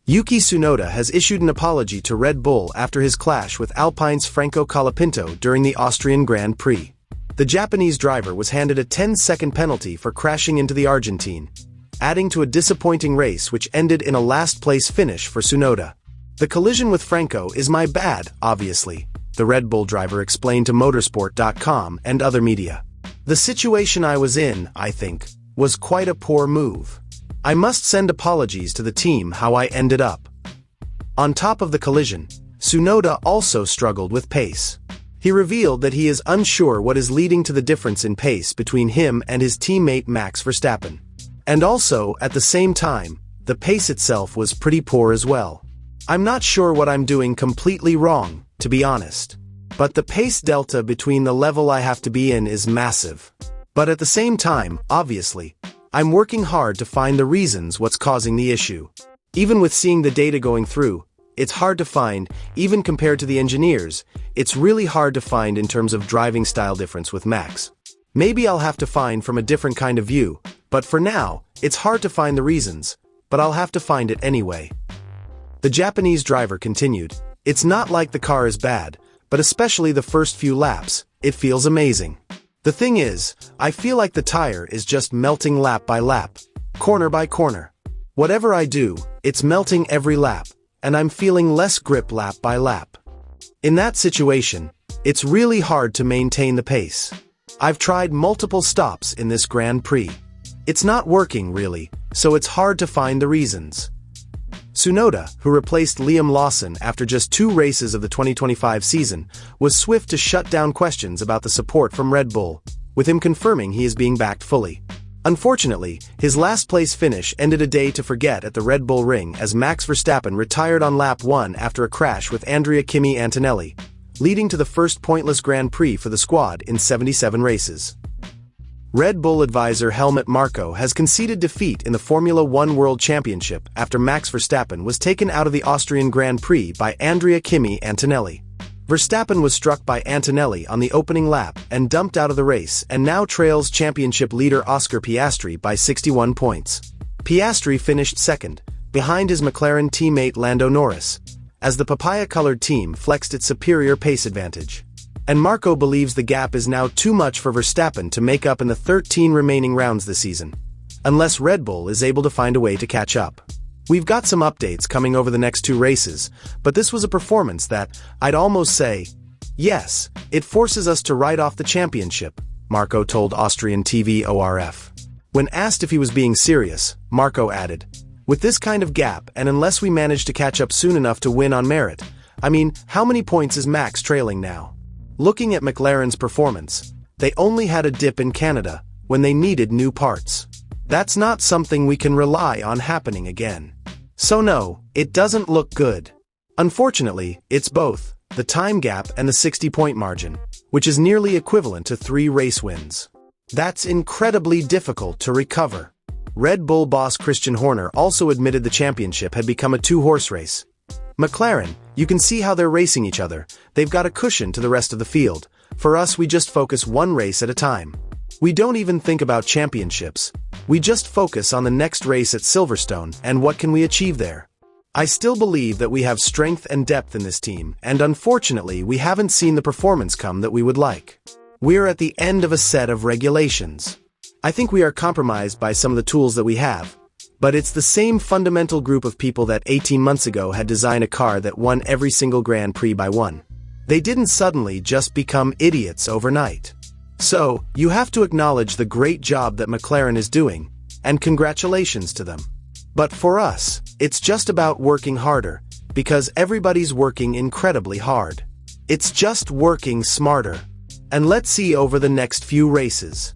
Yuki Tsunoda has issued an apology to Red Bull after his clash with Alpine's Franco Colapinto during the Austrian Grand Prix. The Japanese driver was handed a 10-second penalty for crashing into the Argentine, adding to a disappointing race which ended in a last-place finish for Tsunoda. "The collision with Franco is my bad, obviously," the Red Bull driver explained to motorsport.com and other media. "The situation I was in, I think, was quite a poor move. I must send apologies to the team how I ended up." On top of the collision, Tsunoda also struggled with pace. He revealed that he is unsure what is leading to the difference in pace between him and his teammate Max Verstappen. And also, at the same time, the pace itself was pretty poor as well. "I'm not sure what I'm doing completely wrong, to be honest. But the pace delta between the level I have to be in is massive. But at the same time, obviously, I'm working hard to find the reasons what's causing the issue. Even with seeing the data going through, it's hard to find, even compared to the engineers, it's really hard to find in terms of driving style difference with Max. Maybe I'll have to find from a different kind of view, but for now, it's hard to find the reasons, but I'll have to find it anyway." The Japanese driver continued, "It's not like the car is bad, but especially the first few laps, it feels amazing. The thing is, I feel like the tire is just melting lap by lap, corner by corner. Whatever I do, it's melting every lap, and I'm feeling less grip lap by lap. In that situation, it's really hard to maintain the pace. I've tried multiple stops in this Grand Prix. It's not working really, so it's hard to find the reasons." Tsunoda, who replaced Liam Lawson after just 2 races of the 2025 season, was swift to shut down questions about the support from Red Bull, with him confirming he is being backed fully. Unfortunately, his last-place finish ended a day to forget at the Red Bull ring as Max Verstappen retired on lap 1 after a crash with Andrea Kimi Antonelli, leading to the first pointless Grand Prix for the squad in 77 races. Red Bull advisor Helmut Marko has conceded defeat in the Formula One World Championship after Max Verstappen was taken out of the Austrian Grand Prix by Andrea Kimi Antonelli. Verstappen was struck by Antonelli on the opening lap and dumped out of the race and now trails championship leader Oscar Piastri by 61 points. Piastri finished second, behind his McLaren teammate Lando Norris, as the papaya-colored team flexed its superior pace advantage. And Marko believes the gap is now too much for Verstappen to make up in the 13 remaining rounds this season, unless Red Bull is able to find a way to catch up. "We've got some updates coming over the next 2 races, but this was a performance that, I'd almost say, yes, it forces us to write off the championship," Marko told Austrian TV ORF. When asked if he was being serious, Marko added, "With this kind of gap and unless we manage to catch up soon enough to win on merit, I mean, how many points is Max trailing now?" Looking at McLaren's performance, they only had a dip in Canada, when they needed new parts. That's not something we can rely on happening again. So no, it doesn't look good. Unfortunately, it's both, the time gap and the 60-point margin, which is nearly equivalent to 3 race wins. That's incredibly difficult to recover. Red Bull boss Christian Horner also admitted the championship had become a 2-horse race. McLaren, you can see how they're racing each other, they've got a cushion to the rest of the field. For us, we just focus 1 race at a time. We don't even think about championships. We just focus on the next race at Silverstone and what can we achieve there. I still believe that we have strength and depth in this team, and unfortunately we haven't seen the performance come that we would like. We're at the end of a set of regulations. I think we are compromised by some of the tools that we have. But it's the same fundamental group of people that 18 months ago had designed a car that won every single Grand Prix by 1. They didn't suddenly just become idiots overnight. So, you have to acknowledge the great job that McLaren is doing, and congratulations to them. But for us, it's just about working harder, because everybody's working incredibly hard. It's just working smarter. And let's see over the next few races.